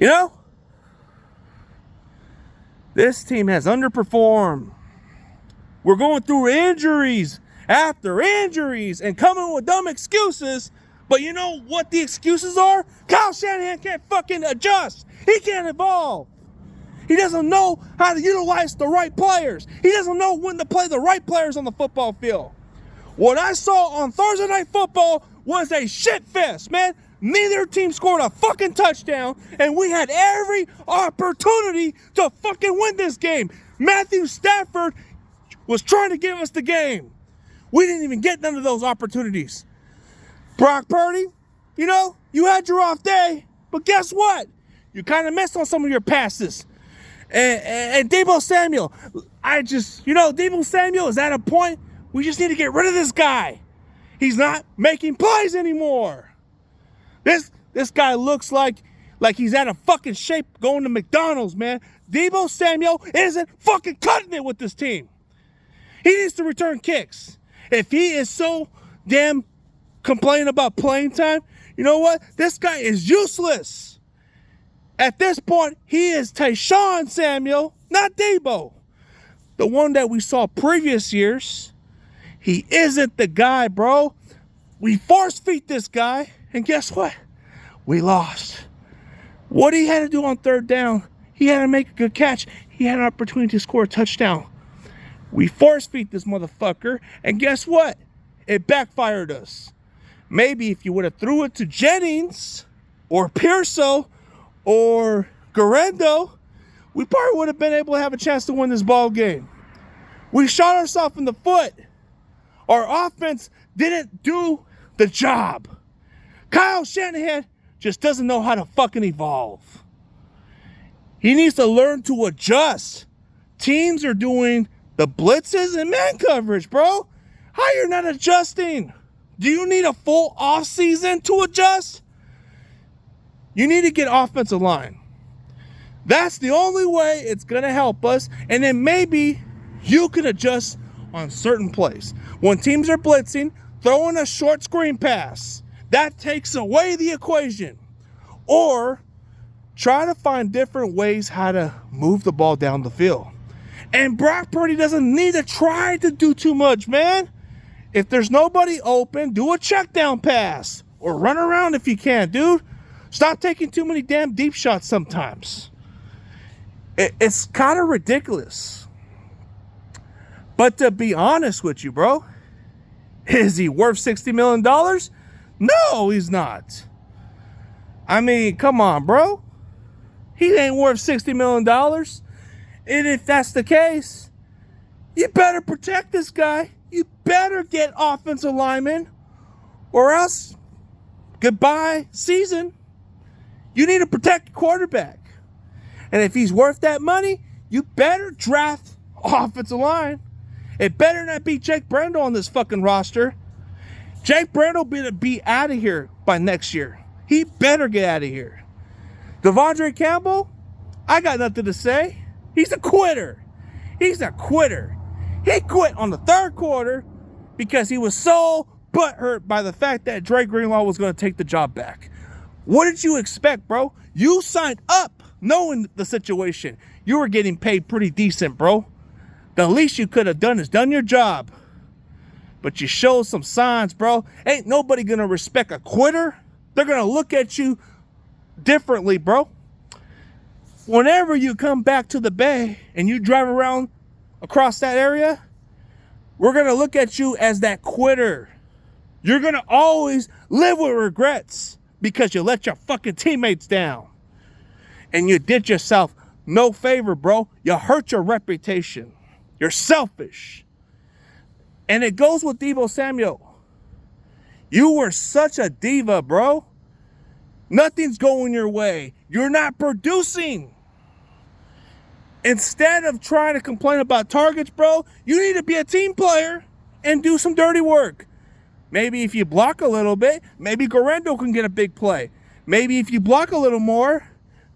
You know, this team has underperformed. We're going through injuries after injuries and coming with dumb excuses. But you know what the excuses are? Kyle Shanahan can't fucking adjust. He can't evolve. He doesn't know how to utilize the right players. He doesn't know when to play the right players on the football field. What I saw on Thursday Night Football was a shit fest, man. Neither team scored a fucking touchdown, and we had every opportunity to fucking win this game. Matthew Stafford was trying to give us the game. We didn't even get none of those opportunities. Brock Purdy, you know, you had your off day, but guess what? You kind of missed on some of your passes. And Deebo Samuel, Deebo Samuel is at a point, we just need to get rid of this guy. He's not making plays anymore. This guy looks like he's out of fucking shape going to McDonald's, man. Deebo Samuel isn't fucking cutting it with this team. He needs to return kicks. If he is so damn complaining about playing time, you know what? This guy is useless. At this point, he is Tyshawn Samuel, not Deebo. The one that we saw previous years. He isn't the guy, bro. We force-feed this guy, and guess what? We lost. What he had to do on third down, he had to make a good catch. He had an opportunity to score a touchdown. We force-feed this motherfucker, and guess what? It backfired us. Maybe if you would have threw it to Jennings or Pearso or Guerrero, we probably would have been able to have a chance to win this ball game. We shot ourselves in the foot. Our offense didn't do the job. Kyle Shanahan just doesn't know how to fucking evolve. He needs to learn to adjust. Teams are doing the blitzes and man coverage, bro. How you're not adjusting? Do you need a full off season to adjust? You need to get offensive line. That's the only way it's going to help us. And then maybe you can adjust on certain plays. When teams are blitzing, throwing a short screen pass, that takes away the equation. Or try to find different ways how to move the ball down the field. And Brock Purdy doesn't need to try to do too much, man. If there's nobody open, do a check down pass. Or run around if you can, dude. Stop taking too many damn deep shots sometimes. It's kind of ridiculous. But to be honest with you, bro, is he worth $60 million? No, he's not. I mean, come on, bro. He ain't worth $60 million. And if that's the case, you better protect this guy. You better get offensive linemen, or else, goodbye season. You need to protect your quarterback. And if he's worth that money, you better draft offensive line. It better not be Jake Brendel on this fucking roster. Jake Brendel better be out of here by next year. He better get out of here. Devondre Campbell, I got nothing to say. He's a quitter. He's a quitter. He quit on the third quarter because he was so butthurt by the fact that Dre Greenlaw was going to take the job back. What did you expect, bro? You signed up knowing the situation. You were getting paid pretty decent, bro. The least you could have done is done your job. But you showed some signs, bro. Ain't nobody going to respect a quitter. They're going to look at you differently, bro. Whenever you come back to the Bay and you drive around across that area, we're going to look at you as that quitter. You're going to always live with regrets because you let your fucking teammates down. And you did yourself no favor, bro. You hurt your reputation. You're selfish. And it goes with Deebo Samuel. You were such a diva, bro. Nothing's going your way. You're not producing. Instead of trying to complain about targets, bro, you need to be a team player and do some dirty work. Maybe if you block a little bit, maybe Guerrero can get a big play. Maybe if you block a little more,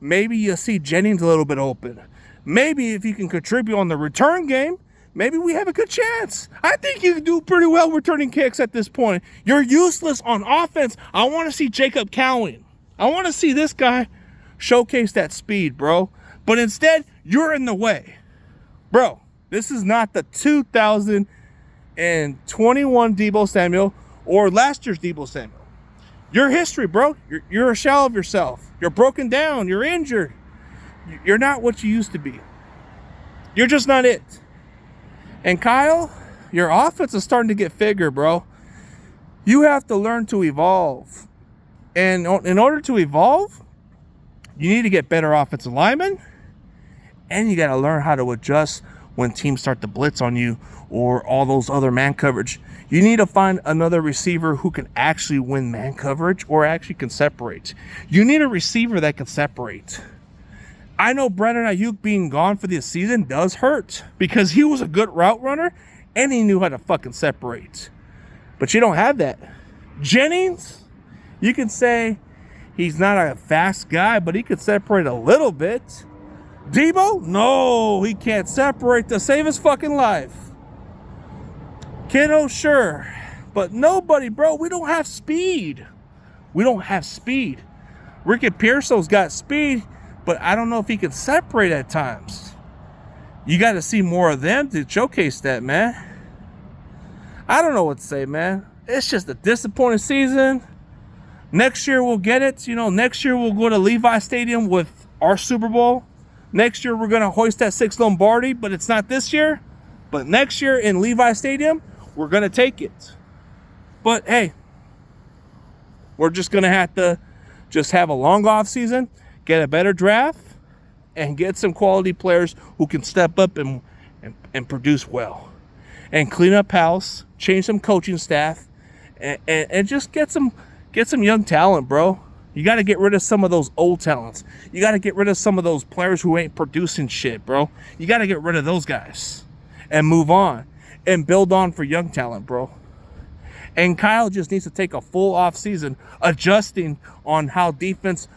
maybe you'll see Jennings a little bit open. Maybe if you can contribute on the return game, maybe we have a good chance. I think you can do pretty well returning kicks at this point. You're useless on offense. I want to see Jacob Cowan. I want to see this guy showcase that speed, bro. But instead, you're in the way. Bro, this is not the 2021 Deebo Samuel or last year's Deebo Samuel. Your history, bro. You're a shell of yourself. You're broken down. You're injured. You're not what you used to be. You're just not it. And Kyle, your offense is starting to get figure, bro. You have to learn to evolve. And in order to evolve, you need to get better offensive linemen. And you got to learn how to adjust when teams start to blitz on you or all those other man coverage. You need to find another receiver who can actually win man coverage or actually can separate. You need a receiver that can separate. I know Brandon Ayuk being gone for this season does hurt because he was a good route runner and he knew how to fucking separate. But you don't have that. Jennings, you can say he's not a fast guy, but he could separate a little bit. Deebo? No, he can't separate to save his fucking life. Kiddo, sure. But nobody, bro. We don't have speed. We don't have speed. Ricky Pearsall's got speed, but I don't know if he can separate at times. You got to see more of them to showcase that, man. I don't know what to say, man. It's just a disappointing season. Next year we'll get it. You know, next year we'll go to Levi Stadium with our Super Bowl. Next year we're going to hoist that 6 Lombardi, but it's not this year. But next year in Levi Stadium, we're going to take it. But hey, we're just going to have to just have a long off season, get a better draft, and get some quality players who can step up and produce well. And clean up house, change some coaching staff, and just get some young talent, bro. You got to get rid of some of those old talents. You got to get rid of some of those players who ain't producing shit, bro. You got to get rid of those guys and move on and build on for young talent, bro. And Kyle just needs to take a full off season adjusting on how defense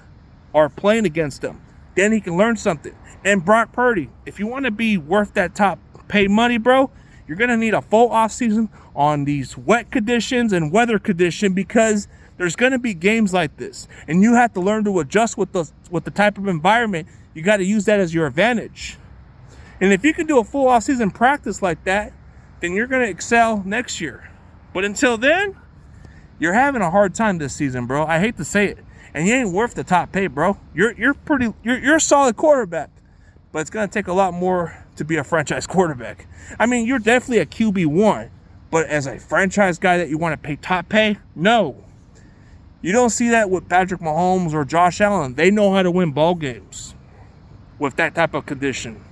are playing against them. Then he can learn something. And Brock Purdy, if you want to be worth that top pay money, bro, you're going to need a full off season on these wet conditions and weather condition because there's going to be games like this, and you have to learn to adjust with the type of environment. You got to use that as your advantage. And if you can do a full off-season practice like that, then you're going to excel next year. But until then, you're having a hard time this season, bro. I hate to say it, and you ain't worth the top pay, bro. You're a solid quarterback, but it's going to take a lot more to be a franchise quarterback. I mean, you're definitely a QB1, but as a franchise guy that you want to pay top pay, no. You don't see that with Patrick Mahomes or Josh Allen. They know how to win ball games with that type of condition.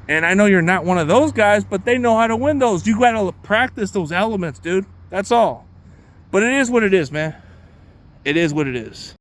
And I know you're not one of those guys, but they know how to win those. You got to practice those elements, dude. That's all. But it is what it is, man. It is what it is.